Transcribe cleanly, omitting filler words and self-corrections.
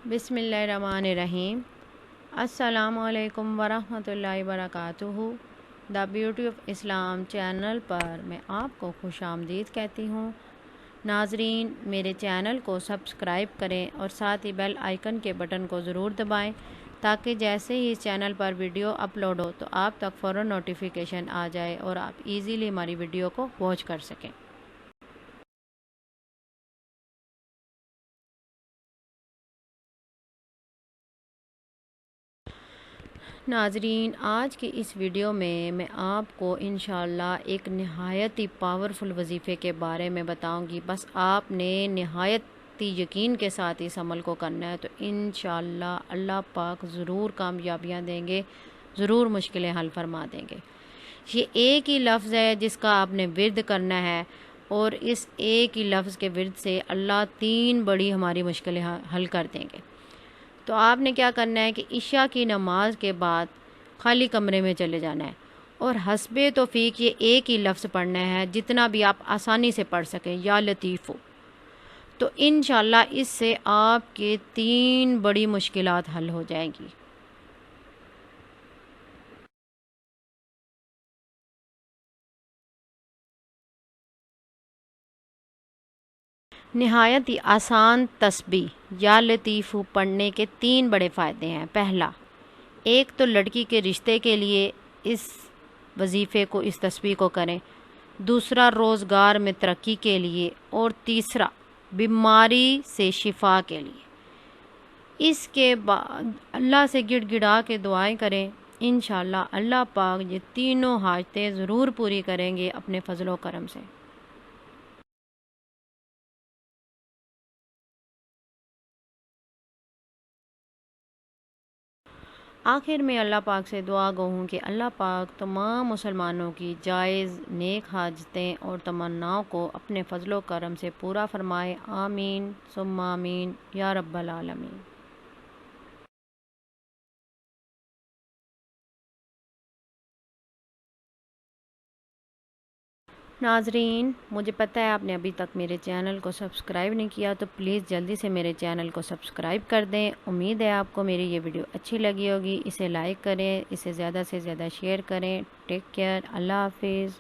बिस्मिल्लाहिर्रहमानिर्रहीम। अस्सलामु अलैकुम वरहमतुल्लाहि वबरकातुहू। The beauty of Islam channel पर मैं आपको खुश आमदीद कहती हूँ। नाजरीन, मेरे चैनल को सब्सक्राइब करें और साथ ही बेल आइकन के बटन को ज़रूर दबाएं ताकि जैसे ही इस चैनल पर वीडियो अपलोड हो तो आप तक फ़ौरन नोटिफिकेशन आ जाए और आप इजीली हमारी वीडियो को वॉच कर सकें। नाजरीन, आज की इस वीडियो में मैं आपको इंशाअल्लाह एक नहायत ही पावरफुल वजीफ़े के बारे में बताऊंगी। बस आपने नहायत ही यकीन के साथ इस अमल को करना है तो इंशाअल्लाह अल्लाह पाक ज़रूर कामयाबियाँ देंगे, ज़रूर मुश्किलें हल फरमा देंगे। ये एक ही लफ्ज़ है जिसका आपने विर्द करना है और इस एक ही लफ्ज़ के विर्द से अल्लाह 3 बड़ी हमारी मुश्किलें हल कर देंगे। तो आपने क्या करना है कि इशा की नमाज के बाद खाली कमरे में चले जाना है और हस्बे तौफीक ये एक ही लफ्ज़ पढ़ना है, जितना भी आप आसानी से पढ़ सकें, या लतीफ़ो। तो इंशाअल्लाह इससे आपके 3 बड़ी मुश्किलात हल हो जाएंगी। नहायत ही आसान तस्बीह या लतीफ़ू पढ़ने के 3 बड़े फ़ायदे हैं। पहला, एक तो लड़की के रिश्ते के लिए इस वजीफ़े को, इस तस्बीह को करें। दूसरा, रोज़गार में तरक्की के लिए। और तीसरा, बीमारी से शिफा के लिए। इसके बाद अल्लाह से गिड़गिड़ा के दुआएं करें। इंशाअल्लाह अल्लाह पाक ये तीनों हाजतें ज़रूर पूरी करेंगे अपने फजलो करम से। आखिर में अल्लाह पाक से दुआ गो हूँ कि अल्लाह पाक तमाम मुसलमानों की जायज़ नेक हाजतें और तमन्नाओं को अपने फजलो करम से पूरा फरमाए। आमीन सुम्मा आमीन या रब्बल आलमीन। नाजरीन, मुझे पता है आपने अभी तक मेरे चैनल को सब्सक्राइब नहीं किया, तो प्लीज़ जल्दी से मेरे चैनल को सब्सक्राइब कर दें। उम्मीद है आपको मेरी ये वीडियो अच्छी लगी होगी। इसे लाइक करें, इसे ज़्यादा से ज़्यादा शेयर करें। टेक केयर, अल्लाह हाफिज़।